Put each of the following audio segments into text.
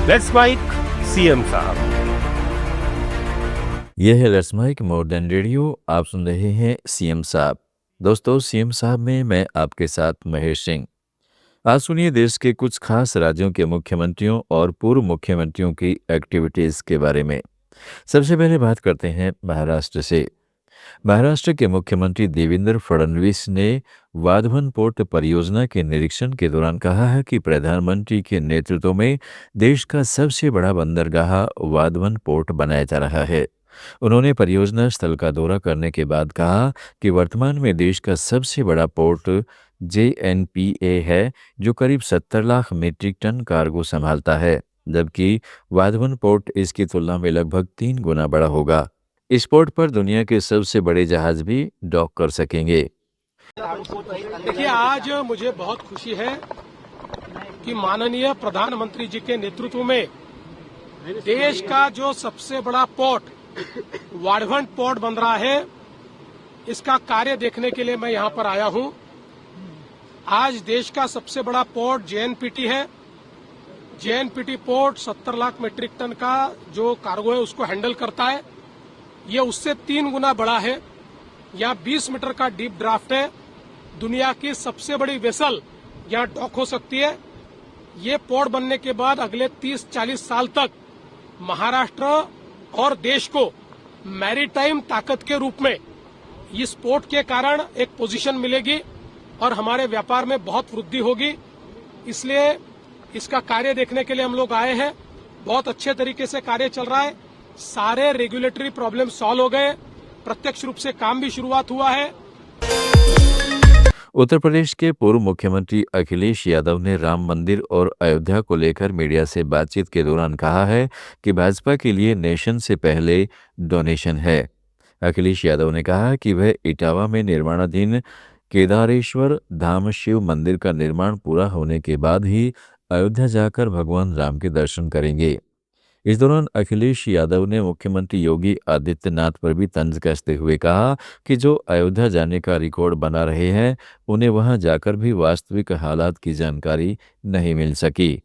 Let's mic CM साहब। यह है let's mike more than radio. आप सुन रहे हैं सीएम साहब। दोस्तों, सीएम साहब में मैं आपके साथ महेश सिंह। आज सुनिए देश के कुछ खास राज्यों के मुख्यमंत्रियों और पूर्व मुख्यमंत्रियों की एक्टिविटीज़ के बारे में। सबसे पहले बात करते हैं महाराष्ट्र से। महाराष्ट्र के मुख्यमंत्री देवेंद्र फडणवीस ने वाधवन पोर्ट परियोजना के निरीक्षण के दौरान कहा है कि प्रधानमंत्री के नेतृत्व में देश का सबसे बड़ा बंदरगाह वाधवन पोर्ट बनाया जा रहा है। उन्होंने परियोजना स्थल का दौरा करने के बाद कहा कि वर्तमान में देश का सबसे बड़ा पोर्ट JNPA है, जो करीब 70 लाख मीट्रिक टन कार्गो संभालता है, जबकि वाधवन पोर्ट इसकी तुलना में लगभग 3 गुना बड़ा होगा। इस पोर्ट पर दुनिया के सबसे बड़े जहाज भी डॉक कर सकेंगे। देखिए, आज मुझे बहुत खुशी है कि माननीय प्रधानमंत्री जी के नेतृत्व में देश का जो सबसे बड़ा पोर्ट वाधवन पोर्ट बन रहा है, इसका कार्य देखने के लिए मैं यहां पर आया हूं। आज देश का सबसे बड़ा पोर्ट JNPT है। JNPT port 70 lakh metric ton का जो कार्गो है उसको हैंडल करता है। ये उससे 3 गुना बड़ा है। यहाँ 20 मीटर का डीप ड्राफ्ट है। दुनिया की सबसे बड़ी वेसल यहाँ डॉक हो सकती है। ये पोर्ट बनने के बाद अगले 30-40 साल तक महाराष्ट्र और देश को मैरीटाइम ताकत के रूप में इस पोर्ट के कारण एक पोजीशन मिलेगी और हमारे व्यापार में बहुत वृद्धि होगी। इसलिए इसका कार्य देखने के लिए हम लोग आए हैं। बहुत अच्छे तरीके से कार्य चल रहा है। सारे रेगुलेटरी प्रॉब्लम सॉल्व हो गए। प्रत्यक्ष रूप से काम भी शुरुआत हुआ है। उत्तर प्रदेश के पूर्व मुख्यमंत्री अखिलेश यादव ने राम मंदिर और अयोध्या को लेकर मीडिया से बातचीत के दौरान कहा है कि भाजपा के लिए नेशन से पहले डोनेशन है। अखिलेश यादव ने कहा कि वह इटावा में निर्माणाधीन केदारेश्वर धाम शिव मंदिर का निर्माण पूरा होने के बाद ही अयोध्या जाकर भगवान राम के दर्शन करेंगे। इस दौरान अखिलेश यादव ने मुख्यमंत्री योगी आदित्यनाथ पर भी तंज कसते हुए कहा कि जो अयोध्या जाने का रिकॉर्ड बना रहे हैं, उन्हें वहां जाकर भी वास्तविक हालात की जानकारी नहीं मिल सकी।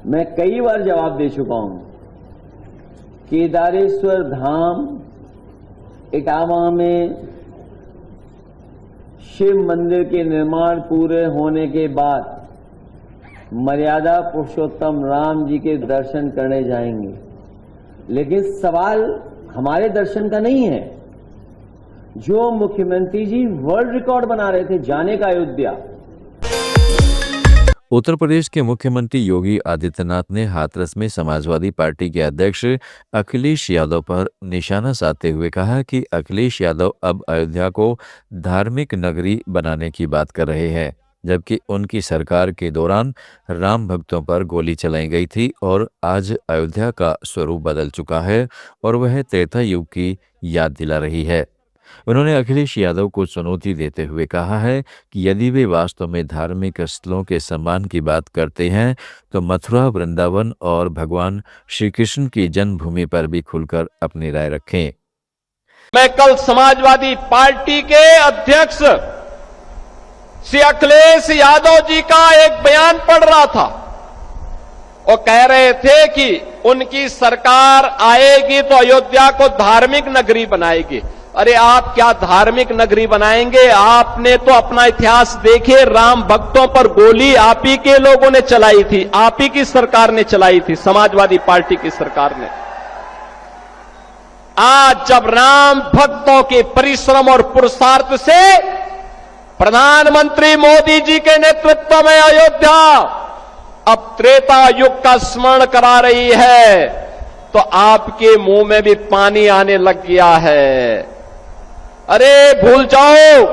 मैं कई बार जवाब दे चुका हूं। केदारेश्वर धाम इटावा में शिव मंदिर के निर्माण पूरे होने के बाद मर्यादा पुरुषोत्तम राम जी के दर्शन करने जाएंगे। लेकिन सवाल हमारे दर्शन का नहीं है। जो मुख्यमंत्री जी वर्ल्ड रिकॉर्ड बना रहे थे जाने का अयोध्या। उत्तर प्रदेश के मुख्यमंत्री योगी आदित्यनाथ ने हाथरस में समाजवादी पार्टी के अध्यक्ष अखिलेश यादव पर निशाना साधते हुए कहा कि अखिलेश यादव अब अयोध्या को धार्मिक नगरी बनाने की बात कर रहे हैं, जबकि उनकी सरकार के दौरान राम भक्तों पर गोली चलाई गई थी और आज अयोध्या का स्वरूप बदल चुका है और वह त्रेता युग की याद दिला रही है। उन्होंने अखिलेश यादव को चुनौती देते हुए कहा है कि यदि वे वास्तव में धार्मिक स्थलों के सम्मान की बात करते हैं तो मथुरा, वृंदावन और भगवान श्री कृष्ण की जन्मभूमि पर भी खुलकर अपनी राय रखें। मैं कल समाजवादी पार्टी के अध्यक्ष श्री अखिलेश यादव जी का एक बयान पढ़ रहा था। वो कह रहे थे कि उनकी सरकार आएगी तो अयोध्या को धार्मिक नगरी बनाएगी। अरे आप क्या धार्मिक नगरी बनाएंगे? आपने तो अपना इतिहास देखे, राम भक्तों पर गोली आप ही के लोगों ने चलाई थी, आप ही की सरकार ने चलाई थी, समाजवादी पार्टी की सरकार ने। आज जब राम भक्तों के परिश्रम और पुरुषार्थ से प्रधानमंत्री मोदी जी के नेतृत्व में अयोध्या अब त्रेता युग का स्मरण करा रही है, तो आपके मुंह में भी पानी आने लग गया है। अरे भूल जाओ,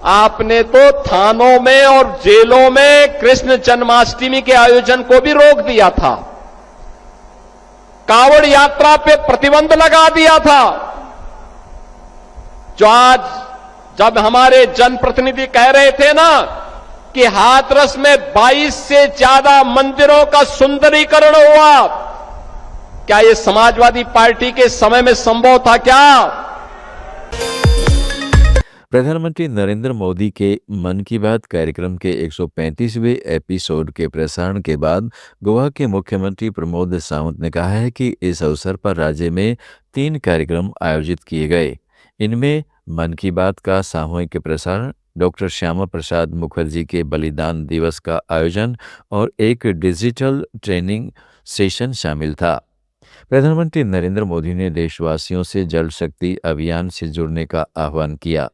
आपने तो थानों में और जेलों में कृष्ण जन्माष्टमी के आयोजन को भी रोक दिया था, कांवड़ यात्रा पे प्रतिबंध लगा दिया था। जो आज जब हमारे जनप्रतिनिधि कह रहे थे ना कि हाथरस में 22 से ज्यादा मंदिरों का सुंदरीकरण हुआ, क्या ये समाजवादी पार्टी के समय में संभव था क्या? प्रधानमंत्री नरेंद्र मोदी के मन की बात कार्यक्रम के 135वें एपिसोड के प्रसारण के बाद गोवा के मुख्यमंत्री प्रमोद सावंत ने कहा है कि इस अवसर पर राज्य में 3 कार्यक्रम आयोजित किए गए। इनमें मन की बात का सामूहिक प्रसारण, डॉक्टर श्यामा प्रसाद मुखर्जी के बलिदान दिवस का आयोजन और एक डिजिटल ट्रेनिंग सेशन शामिल था। प्रधानमंत्री नरेंद्र मोदी ने देशवासियों से जल शक्ति अभियान से जुड़ने का आह्वान किया।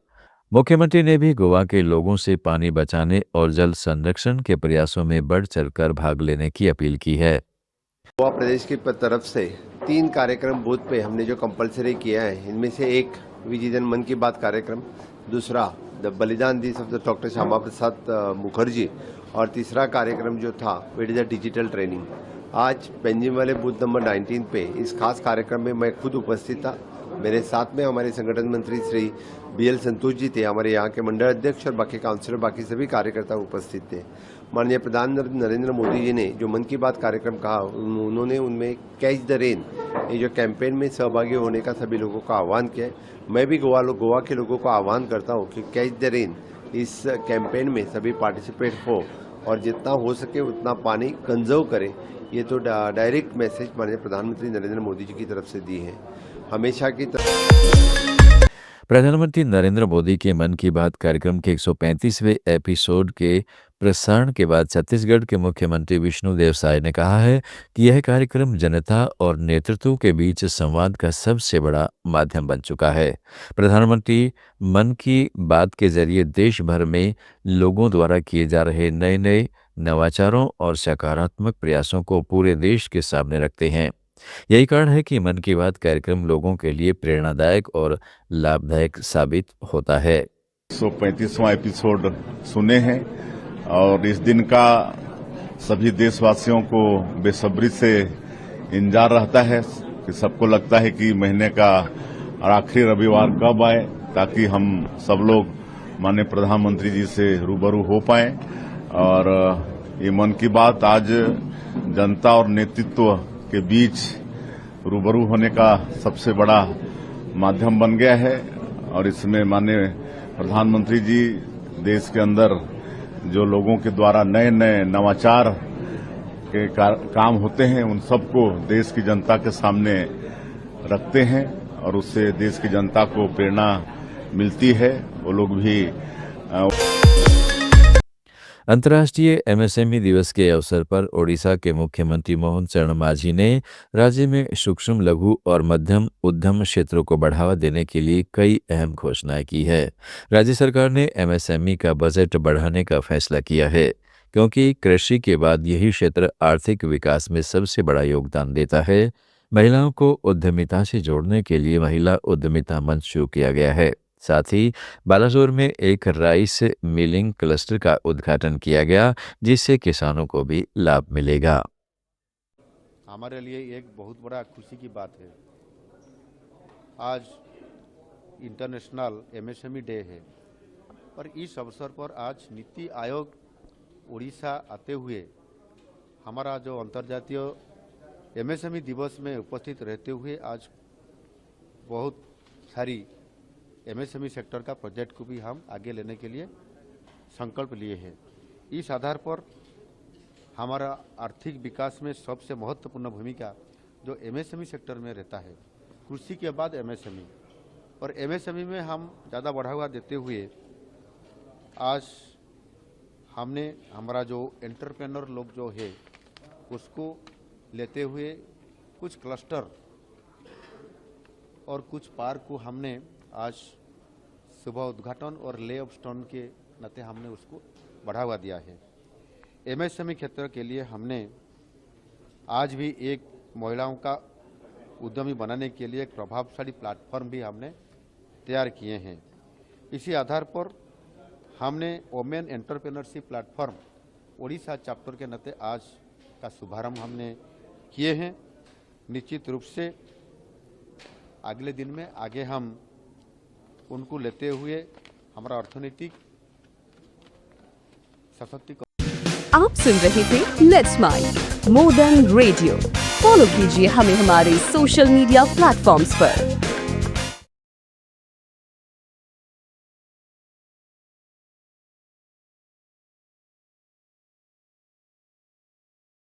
मुख्यमंत्री ने भी गोवा के लोगों से पानी बचाने और जल संरक्षण के प्रयासों में बढ़ चढ़कर भाग लेने की अपील की है। गोवा प्रदेश की तरफ से 3 कार्यक्रम बूथ पे हमने जो कंपलसरी किया है, इनमें से एक विजिजन मन की बात कार्यक्रम, दूसरा द बलिदान दिवस of the doctor Shyama Prasad Mukherjee और तीसरा कार्यक्रम जो था it is a digital training. आज पेंजिम वाले बूथ नंबर 19 पे इस खास कार्यक्रम में मैं खुद उपस्थित था। मेरे साथ में हमारे संगठन मंत्री श्री BL संतोष जी थे, हमारे यहाँ के मंडल अध्यक्ष और बाकी काउंसिलर, बाकी सभी कार्यकर्ता उपस्थित थे। माननीय प्रधानमंत्री नरेंद्र मोदी जी ने जो मन की बात कार्यक्रम कहा, उन्होंने उनमें कैच द रेन ये जो कैंपेन में सहभागी होने का सभी लोगों का आह्वान किया है। मैं भी गोवा के लोगों को आह्वान करता हूँ कि कैच द रेन इस कैंपेन में सभी पार्टिसिपेट हो और जितना हो सके उतना पानी कंजर्व करें। ये तो डायरेक्ट मैसेज माननीय प्रधानमंत्री नरेंद्र मोदी जी की तरफ से दी है। हमेशा की तरह प्रधानमंत्री नरेंद्र मोदी के मन की बात कार्यक्रम के 135वें एपिसोड के प्रसारण के बाद छत्तीसगढ़ के मुख्यमंत्री विष्णुदेव साय ने कहा है कि यह कार्यक्रम जनता और नेतृत्व के बीच संवाद का सबसे बड़ा माध्यम बन चुका है। प्रधानमंत्री मन की बात के जरिए देश भर में लोगों द्वारा किए जा रहे नए नवाचारों और सकारात्मक प्रयासों को पूरे देश के सामने रखते हैं। यही कारण है कि मन की बात कार्यक्रम लोगों के लिए प्रेरणादायक और लाभदायक साबित होता है। 135वां एपिसोड सुने हैं और इस दिन का सभी देशवासियों को बेसब्री से इंतजार रहता है कि सबको लगता है कि महीने का आखिरी रविवार कब आए ताकि हम सब लोग माननीय प्रधानमंत्री जी से रूबरू हो पाए। और ये मन की बात आज जनता और नेतृत्व के बीच रूबरू होने का सबसे बड़ा माध्यम बन गया है। और इसमें माननीय प्रधानमंत्री जी देश के अंदर जो लोगों के द्वारा नए नवाचार के काम होते हैं उन सबको देश की जनता के सामने रखते हैं और उससे देश की जनता को प्रेरणा मिलती है। वो लोग भी अंतर्राष्ट्रीय MSME दिवस के अवसर पर ओडिशा के मुख्यमंत्री मोहन चरण मांझी ने राज्य में सूक्ष्म, लघु और मध्यम उद्यम क्षेत्रों को बढ़ावा देने के लिए कई अहम घोषणाएं की है। राज्य सरकार ने MSME का बजट बढ़ाने का फैसला किया है क्योंकि कृषि के बाद यही क्षेत्र आर्थिक विकास में सबसे बड़ा योगदान देता है। महिलाओं को उद्यमिता से जोड़ने के लिए महिला उद्यमिता मंच शुरू किया गया है। साथ ही बालासोर में एक राइस मिलिंग क्लस्टर का उद्घाटन किया गया जिससे किसानों को भी लाभ मिलेगा। हमारे लिए एक बहुत बड़ा खुशी की बात है। आज इंटरनेशनल MSME डे है और इस अवसर पर आज नीति आयोग उड़ीसा आते हुए हमारा जो अंतर्राष्ट्रीय MSME दिवस में उपस्थित रहते हुए आज बहुत सारी MSME सेक्टर का प्रोजेक्ट को भी हम आगे लेने के लिए संकल्प लिए हैं। इस आधार पर हमारा आर्थिक विकास में सबसे महत्वपूर्ण भूमिका जो MSME सेक्टर में रहता है, कृषि के बाद MSME, और MSME में हम ज़्यादा बढ़ावा देते हुए आज हमने हमारा जो एंटरप्रेन्योर लोग जो है उसको लेते हुए कुछ क्लस्टर और कुछ पार्क को हमने आज सुबह उद्घाटन और ले ऑफ स्टोन के नाते हमने उसको बढ़ावा दिया है। MSME क्षेत्र के लिए हमने आज भी एक महिलाओं का उद्यमी बनाने के लिए एक प्रभावशाली प्लेटफॉर्म भी हमने तैयार किए हैं। इसी आधार पर हमने women entrepreneurship platform Odisha chapter के नाते आज का शुभारंभ हमने किए हैं। निश्चित रूप से अगले दिन में आगे हम उनको लेते हुए हमारा अर्थनीतिक सशक्तिकरण। आप सुन रहे थे let's smile more than radio. Follow कीजिए हमें हमारे सोशल मीडिया प्लेटफॉर्म्स पर